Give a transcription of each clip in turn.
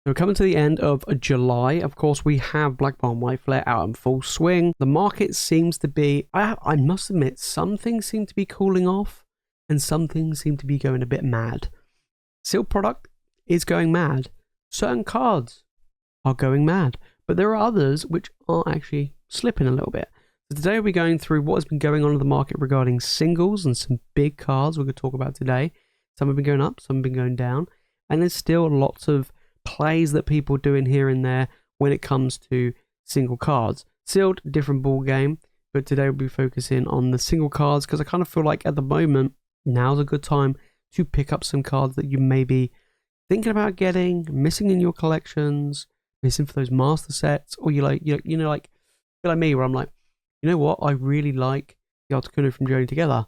So we're coming to the end of July. Of course, we have Black Bottom White Flare out in full swing. The market seems to be, I must admit, some things seem to be cooling off and some things seem to be going a bit mad. Sealed product is going mad. Certain cards are going mad, but there are others which are actually slipping a little bit. So today we'll be going through what has been going on in the market regarding singles and some big cards we're going to talk about today. Some have been going up, some have been going down, and there's still lots of plays that people are doing here and there when it comes to single cards. Sealed, different ball game, but today we'll be focusing on the single cards because I kind of feel like at the moment now's a good time to pick up some cards that you may be thinking about getting, missing in your collections, missing for those master sets, or like me, where I'm like, you know what, I really like the Articuno from Journey Together.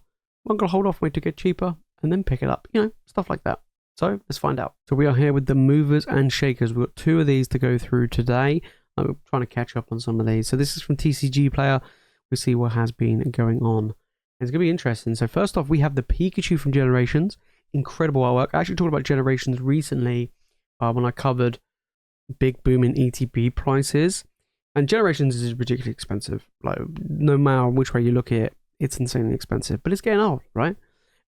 I'm gonna hold off, wait to get cheaper, and then pick it up. Stuff like that. So let's find out. So we are here with the movers and shakers. We've got two of these to go through today. I'm trying to catch up on some of these. So this is from TCG Player. We'll see what has been going on. And it's going to be interesting. So first off, we have the Pikachu from Generations. Incredible artwork. I actually talked about Generations recently when I covered big boom in ETB prices. And Generations is ridiculously expensive. Like, no matter which way you look at it, it's insanely expensive. But it's getting old, right?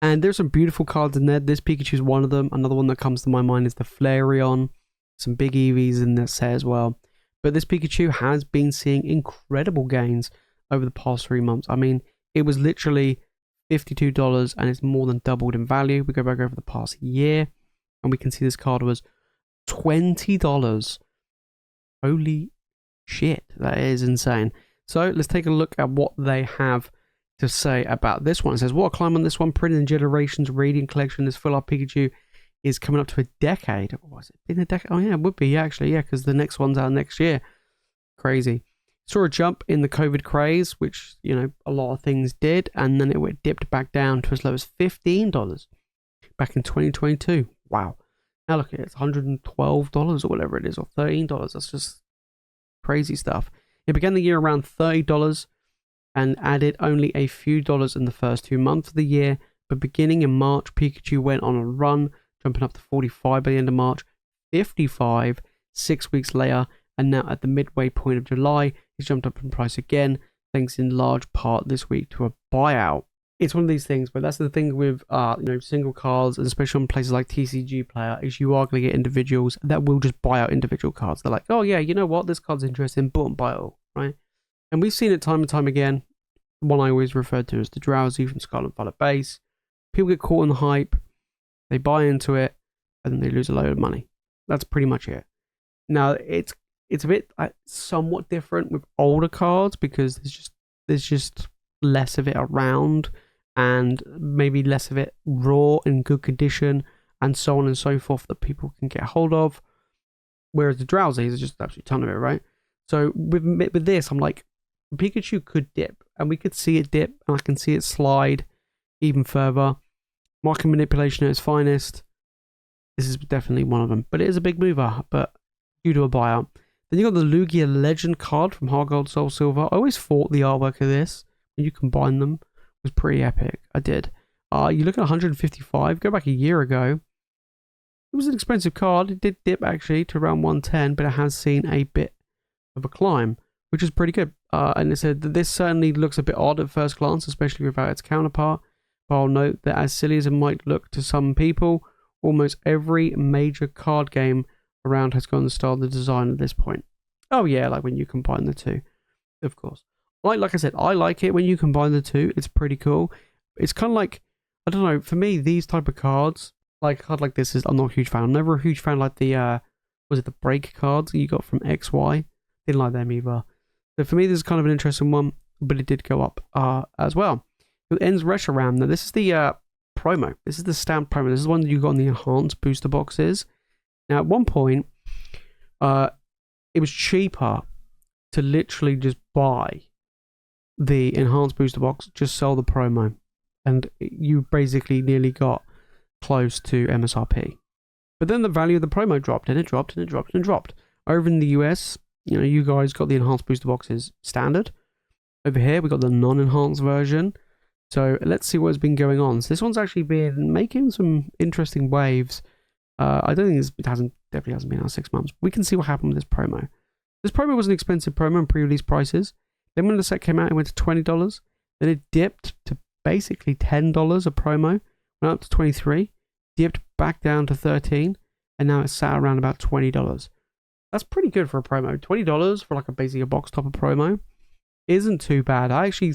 And there's some beautiful cards in there. This Pikachu is one of them. Another one that comes to my mind is the Flareon. Some big EVs in this set as well. But this Pikachu has been seeing incredible gains over the past 3 months. I mean, it was literally $52 and it's more than doubled in value. We go back over the past year and we can see this card was $20. Holy shit, that is insane. So let's take a look at what they have to say about this one. It says, what a climb on this one. Printed in Generations Radiant Collection. This full art Pikachu is coming up to a decade. Oh, has it been a decade? Oh yeah, it would be actually, yeah, because the next one's out next year. Crazy. Saw a jump in the COVID craze, which, a lot of things did, and then it dipped back down to as low as $15 back in 2022. Wow. Now look at it, it's $112 or whatever it is, or $13. That's just crazy stuff. It began the year around $30 and added only a few dollars in the first 2 months of the year, but beginning in March, Pikachu went on a run, jumping up to 45 by the end of March, 55 6 weeks later, and now at the midway point of July, he's jumped up in price again, thanks in large part this week to a buyout. It's one of these things, but that's the thing with single cards, and especially on places like TCG Player, is you are going to get individuals that will just buy out individual cards. They're like, oh yeah, you know what, this card's interesting, boom, buy it all, right? And we've seen it time and time again. One I always refer to as the Drowsy from Scarlet Violet Base. People get caught in the hype, they buy into it, and then they lose a load of money. That's pretty much it. Now, it's a bit somewhat different with older cards because there's just less of it around and maybe less of it raw in good condition and so on and so forth that people can get hold of. Whereas the Drowsies are just absolutely ton of it, right? So with this, I'm like, Pikachu could dip, and we could see it dip, and I can see it slide even further. Market manipulation at its finest. This is definitely one of them, but it is a big mover, but due to a buyout. Then you got the Lugia Legend card from Heart Gold Soul Silver. I always thought the artwork of this, when you combine them, was pretty epic. I did. You look at 155, go back a year ago. It was an expensive card. It did dip actually to around 110, but it has seen a bit of a climb, which is pretty good. And it said that this certainly looks a bit odd at first glance, especially without its counterpart. But I'll note that as silly as it might look to some people, almost every major card game around has gone the style of the design at this point. Oh yeah, like when you combine the two, of course. Like I said, I like it when you combine the two. It's pretty cool. It's kind of like, I don't know, for me, these type of cards, like a card like this, I'm not a huge fan. I'm never a huge fan like the, was it the break cards you got from XY? Didn't like them either. So for me, this is kind of an interesting one, but it did go up as well. It ends Reshiram. Now, this is the promo. This is the stamped promo. This is the one that you got in the enhanced booster boxes. Now, at one point, it was cheaper to literally just buy the enhanced booster box, just sell the promo, and you basically nearly got close to MSRP. But then the value of the promo dropped, and it dropped, and it dropped, and it dropped. Over in the US, you guys got the enhanced booster boxes standard. Over here, we got the non-enhanced version. So let's see what's been going on. So this one's actually been making some interesting waves I don't think definitely hasn't been out 6 months. We can see what happened with this promo. This promo was an expensive promo in pre-release prices. Then when the set came out, it went to $20. Then it dipped to basically $10 a promo. Went up to $23. Dipped back down to $13. And now it's sat around about $20. That's pretty good for a promo. $20 for like basically a box topper promo isn't too bad. I actually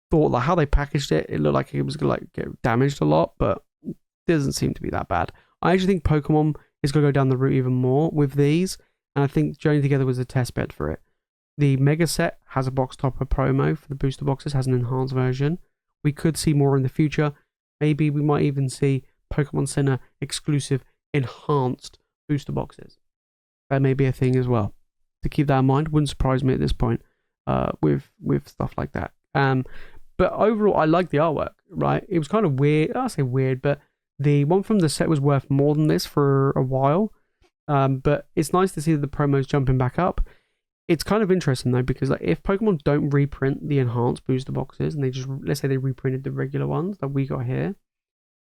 thought like how they packaged it, it looked like it was gonna get damaged a lot, but it doesn't seem to be that bad. I actually think Pokemon is gonna go down the route even more with these, and I think Journey Together was a test bed for it. The Mega Set has a box topper promo for the booster boxes, has an enhanced version. We could see more in the future. Maybe we might even see Pokemon Center exclusive enhanced booster boxes. That may be a thing as well. To keep that in mind, wouldn't surprise me at this point with stuff like that. But overall, I like the artwork, right? It was kind of weird. I'll say weird, but the one from the set was worth more than this for a while. But it's nice to see that the promo's jumping back up. It's kind of interesting though, because like if Pokemon don't reprint the enhanced booster boxes and they just, let's say they reprinted the regular ones that we got here,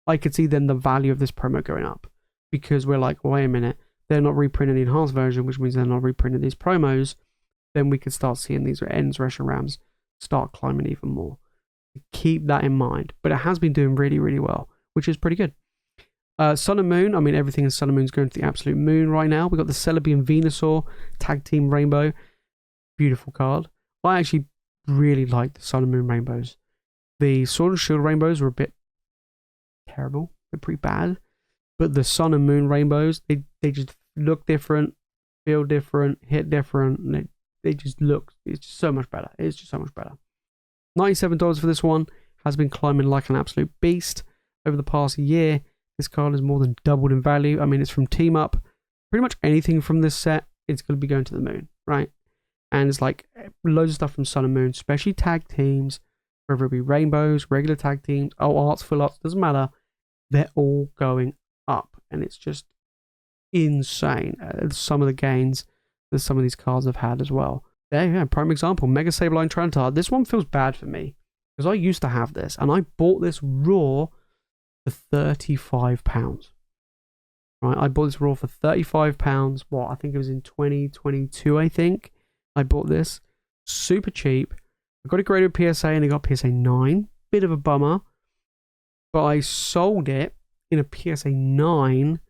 I could see then the value of this promo going up, because we're like, wait a minute, they're not reprinting the enhanced version, which means they're not reprinting these promos. Then we could start seeing these Reshirams start climbing even more. Keep that in mind. But it has been doing really, really well, which is pretty good. Sun and Moon, I mean, everything in Sun and Moon is going to the absolute moon right now. We've got the Celebi and Venusaur Tag Team Rainbow. Beautiful card. I actually really like the Sun and Moon Rainbows. The Sword and Shield Rainbows were a bit terrible. They're pretty bad. But the Sun and Moon Rainbows, they just look different, feel different, hit different. And they just look, it's just so much better. It's just so much better. $97 for this one. Has been climbing like an absolute beast over the past year. This card has more than doubled in value. I mean, it's from Team Up. Pretty much anything from this set, it's going to be going to the moon, right? And it's like loads of stuff from Sun and Moon, especially tag teams, whether it be rainbows, regular tag teams, arts, full arts, doesn't matter. They're all going up. And it's just insane. Some of the gains that some of these cards have had as well. There you go, prime example, Mega Sableye Trantar. This one feels bad for me because I used to have this and I bought this raw for £35. Right, I bought this raw for £35. What, I think it was in 2022, I think. I bought this super cheap. I got it graded PSA and it got PSA 9. Bit of a bummer. But I sold it in a PSA 9.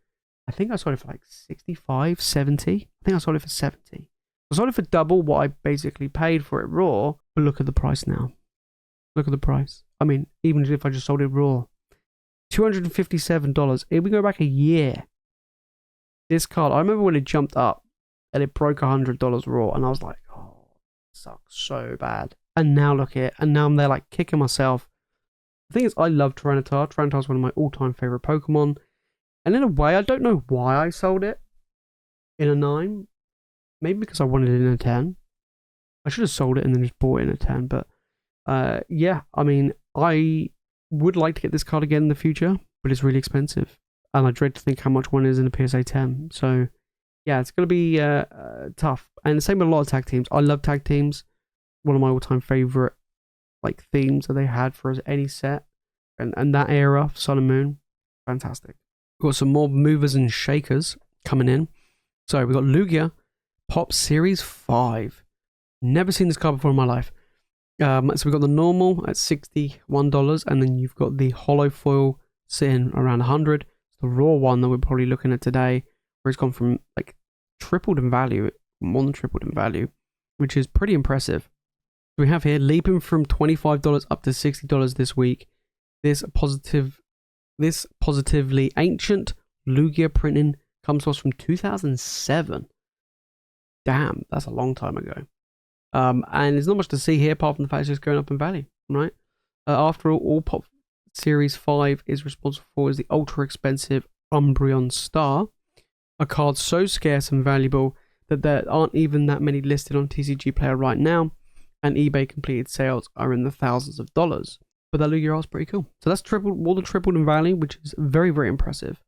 I think I sold it for like 65, 70. I think I sold it for 70. I sold it for double what I basically paid for it raw. But look at the price now. Look at the price. I mean, even if I just sold it raw. $257. If we go back a year, this card, I remember when it jumped up and it broke $100 raw, and I was like, oh, it sucks so bad. And now look at it, and now I'm there like kicking myself. The thing is, I love Tyranitar. Tyranitar is one of my all-time favorite Pokemon. And in a way, I don't know why I sold it in a 9. Maybe because I wanted it in a 10. I should have sold it and then just bought it in a 10. But yeah, I mean, I would like to get this card again in the future, but it's really expensive. And I dread to think how much one is in a PSA 10. So yeah, it's going to be tough. And the same with a lot of tag teams. I love tag teams. One of my all-time favorite like themes that they had for any set. And that era, Sun and Moon, fantastic. We've got some more movers and shakers coming in. So we've got Lugia Pop Series 5. Never seen this card before in my life. So we've got the normal at $61, and then you've got the hollow foil sitting around 100. It's the raw one that we're probably looking at today, where it's gone from like tripled in value, more than tripled in value, which is pretty impressive. We have here leaping from $25 up to $60 this week. This positively ancient Lugia printing comes to us from 2007. Damn, that's a long time ago. And there's not much to see here apart from the fact it's just going up in value, right? After all Pop Series 5 is responsible for is the ultra expensive Umbreon Star, a card so scarce and valuable that there aren't even that many listed on TCG Player right now, and eBay completed sales are in the thousands of dollars. But that Lugia art is pretty cool. So that's more than tripled in value, which is very, very impressive.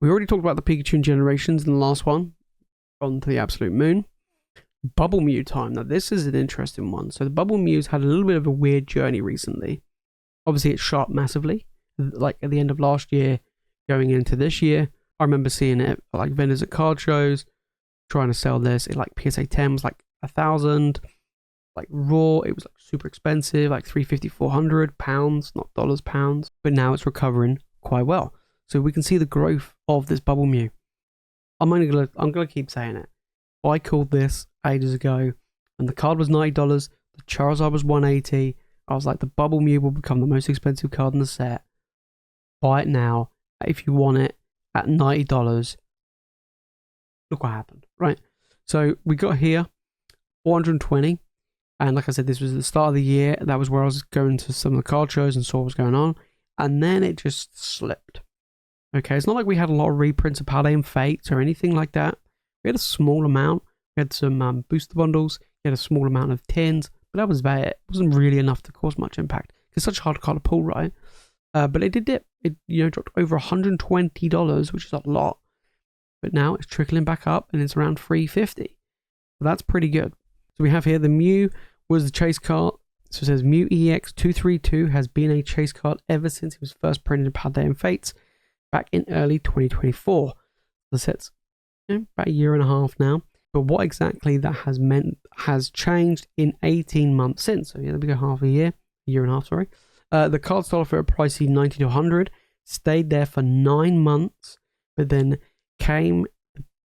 We already talked about the Pikachu generations in the last one. On to the absolute moon. Bubble Mew time. Now this is an interesting one. So the Bubble Mew's had a little bit of a weird journey recently. Obviously it shot massively. Like at the end of last year, going into this year. I remember seeing it like vendors at card shows trying to sell this. It like PSA 10 was like 1,000. Like raw, it was like super expensive, like 350, 400 pounds, not dollars, pounds. But now it's recovering quite well. So we can see the growth of this Bubble Mew. I'm gonna keep saying it. I called this ages ago, and the card was $90. The Charizard was $180. I was like, the Bubble Mew will become the most expensive card in the set. Buy it now if you want it at $90. Look what happened, right? So we got here 420, and like I said, this was the start of the year. That was where I was going to some of the card shows and saw what was going on, and then it just slipped. Okay, it's not like we had a lot of reprints of Paldea and Fates or anything like that. We had a small amount. We had some booster bundles. We had a small amount of tins, but that was about it. It wasn't really enough to cause much impact. It's such a hard card to pull, right? But it did dip. It dropped over $120, which is a lot. But now it's trickling back up, and it's around $350. So that's pretty good. So we have here the Mew was the chase card. So it says Mew EX 232 has been a chase card ever since it was first printed in Paldea and Fates back in early 2024. The set's about a year and a half now. But what exactly that has meant has changed in 18 months since. So yeah, we go half a year and a half, sorry. The card started for a pricey 90 to 100, stayed there for 9 months, but then came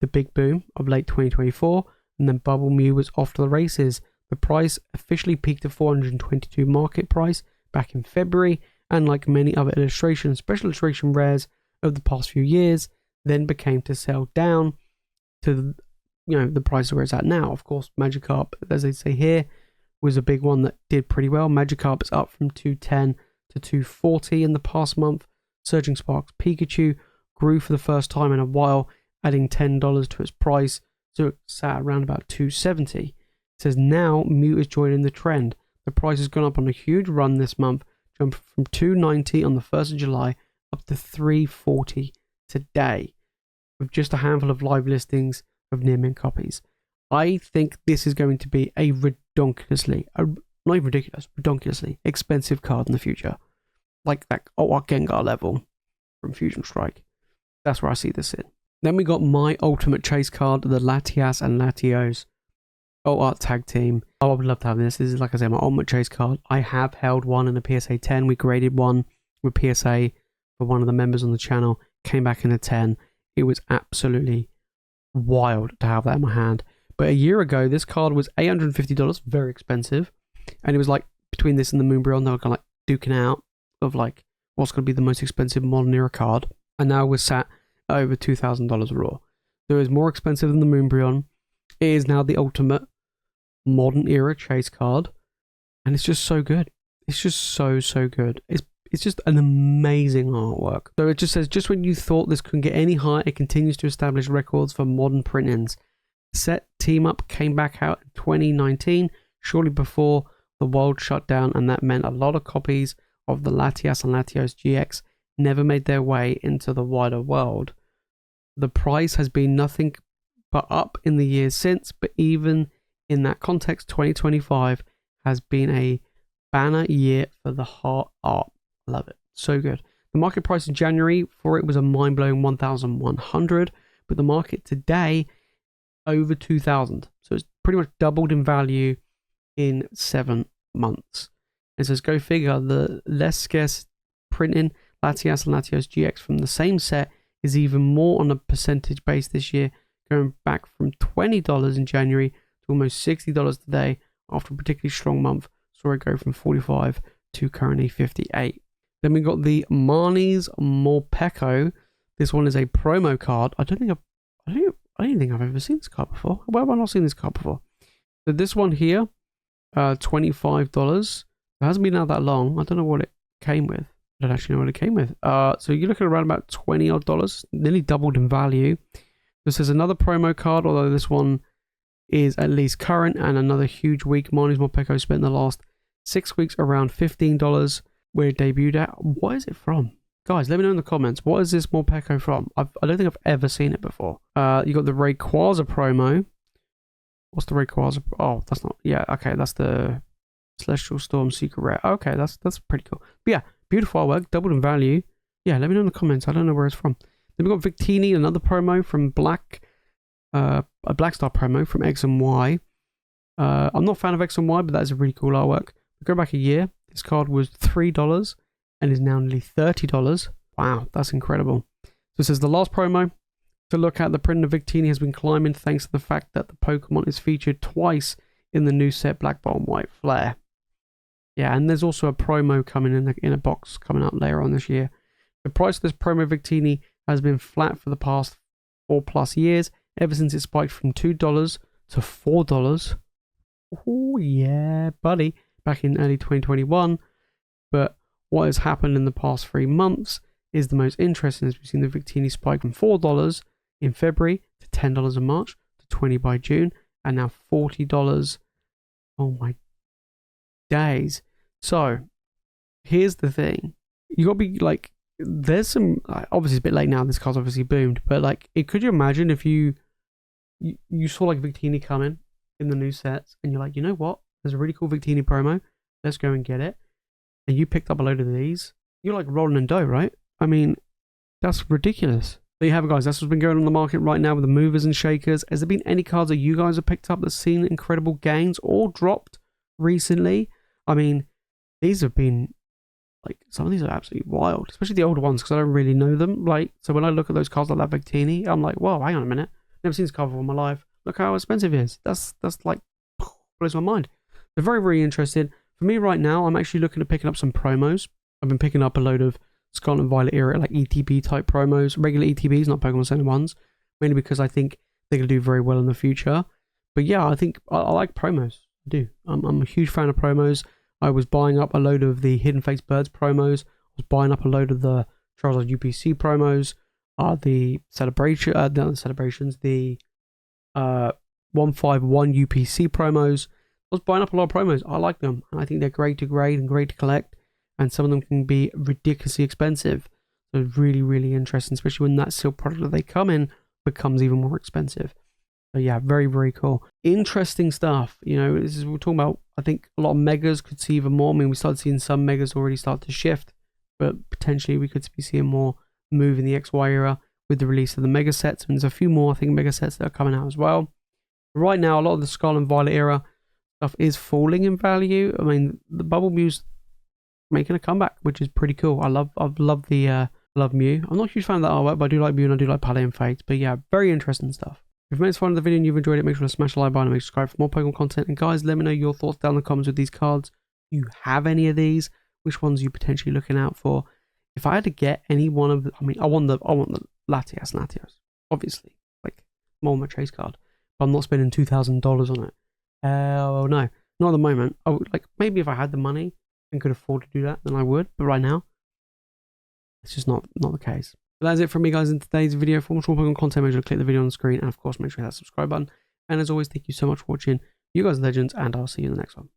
the big boom of late 2024, and then Bubble Mew was off to the races. The price officially peaked at 422 market price back in February, and like many other special illustration rares of the past few years, then became to sell down to the price where it's at now. Of course, Magikarp, as they say here, was a big one that did pretty well. Magikarp is up from 210 to 240 in the past month. Surging Sparks Pikachu grew for the first time in a while, adding $10 to its price, so it sat around about 270. It says now Mew is joining the trend. The price has gone up on a huge run this month, jumped from 290 on the 1st of July up to 340 today, with just a handful of live listings of near mint copies. I think this is going to be a redonkulously expensive card in the future, like that Gengar level from Fusion Strike. That's where I see this in. Then we got my ultimate chase card, the Latias and Latios Art Tag Team. I would love to have this. This is, like I said, my ultimate chase card. I have held one in a PSA 10. We graded one with PSA for one of the members on the channel. Came back in a 10. It was absolutely wild to have that in my hand. But a year ago, this card was $850, very expensive. And it was like between this and the Moonbreon, they were kind of like duking out of like what's going to be the most expensive modern era card. And now we're sat at over $2,000 raw. So it's more expensive than the Moonbreon. It is now the ultimate modern era chase card. And it's just so good. It's just so good. It's just an amazing artwork. So it just says, just when you thought this couldn't get any higher, it continues to establish records for modern printings. Set Team Up came back out in 2019, shortly before the world shut down, and that meant a lot of copies of the Latias and Latios GX never made their way into the wider world. The price has been nothing but up in the years since, but even in that context, 2025 has been a banner year for the hard art. Love it. So good. The market price in January for it was a mind-blowing 1,100, but the market today over 2,000. So it's pretty much doubled in value in 7 months. And says, go figure, the less scarce printing Latias and Latios GX from the same set is even more on a percentage base this year, going back from $20 in January to almost $60 today after a particularly strong month. Saw it go from 45 to currently 58. Then we got the Marnie's Morpeko. This one is a promo card. I don't think I've ever seen this card before. Where have I not seen this card before? So this one here, $25. It hasn't been out that long. I don't know what it came with. I don't actually know what it came with. So you're looking at around about $20 odd, nearly doubled in value. This is another promo card, although this one is at least current, and another huge week. Marnie's Morpeko spent the last 6 weeks around $15 where it debuted at. What is it from? Guys, let me know in the comments. What is this Morpeko from? I don't think I've ever seen it before. You got the Rayquaza promo. What's the Rayquaza? Oh, that's not... Yeah, okay, that's the Celestial Storm Secret Rare. Okay, that's pretty cool. But yeah, beautiful artwork, doubled in value. Yeah, let me know in the comments. I don't know where it's from. Then we've got Victini, another promo from a Black Star promo from X and Y. I'm not a fan of X and Y, but that is a really cool artwork. Go back a year, this card was $3 and is now nearly $30. Wow, that's incredible. So it says the last promo to look at, the print of Victini has been climbing thanks to the fact that the Pokemon is featured twice in the new set Black Bottom White Flare. Yeah, and there's also a promo coming in a box coming up later on this year. The price of this promo Victini has been flat for the past 4+ years, ever since it spiked from $2 to $4. Oh yeah, buddy, back in early 2021. But what has happened in the past 3 months is the most interesting, as we've seen the Victini spike from $4 in February to $10 in March to $20 by June, and now $40. Oh my days. So here's the thing, you gotta be like, there's some, obviously it's a bit late now, this card's obviously boomed, but like, could you imagine if you saw like Victini coming in the new sets and you're like, you know what, there's a really cool Victini promo, let's go and get it, and you picked up a load of these, you're like rolling in dough, right? I mean, that's ridiculous. There you have it, guys. That's what's been going on the market right now with the movers and shakers. Has there been any cards that you guys have picked up that's seen incredible gains or dropped recently? I mean, these have been, like, some of these are absolutely wild, especially the older ones, because I don't really know them. Like, so when I look at those cards like that Victini, I'm like, whoa, hang on a minute. Never seen this card before in my life. Look how expensive it is. That's like, blows my mind. They're very, very interested. For me right now, I'm actually looking at picking up some promos. I've been picking up a load of Scarlet and Violet era, like ETB type promos, regular ETBs, not Pokemon Center ones, mainly because I think they're going to do very well in the future. But yeah, I think I like promos. I do. I'm a huge fan of promos. I was buying up a load of the Hidden Face Birds promos. I was buying up a load of the Charizard UPC promos, the celebration, the celebrations, the 151 UPC promos. I was buying up a lot of promos. I like them, and I think they're great to grade and great to collect. And some of them can be ridiculously expensive. So really, really interesting, especially when that silk product that they come in becomes even more expensive. So yeah, very, very cool. Interesting stuff. You know, this is, we're talking about, I think a lot of megas could see even more. I mean, we started seeing some megas already start to shift, but potentially we could be seeing more move in the XY era with the release of the mega sets. And there's a few more, I think, mega sets that are coming out as well. Right now, a lot of the Scarlet and Violet era stuff is falling in value. I mean, the Bubble Mew's making a comeback, which is pretty cool. I love Mew. I'm not a huge fan of that artwork, but I do like Mew and I do like Palette and Fate. But yeah, very interesting stuff. If you've made this far in the video and you've enjoyed it, make sure to smash the like button and make sure to subscribe for more Pokemon content. And guys, let me know your thoughts down in the comments with these cards. Do you have any of these? Which ones are you potentially looking out for? If I had to get any one of the, I mean, I want the Latias and Latios, obviously, like more my Trace card, but I'm not spending $2,000 on it. Well, no, not at the moment. I would, like, maybe if I had the money and could afford to do that, then I would. But right now, it's just not the case. But that's it from me, guys, in today's video. For more Pokemon content, make sure to click the video on the screen, and of course, make sure to hit that subscribe button. And as always, thank you so much for watching. You guys are legends, and I'll see you in the next one.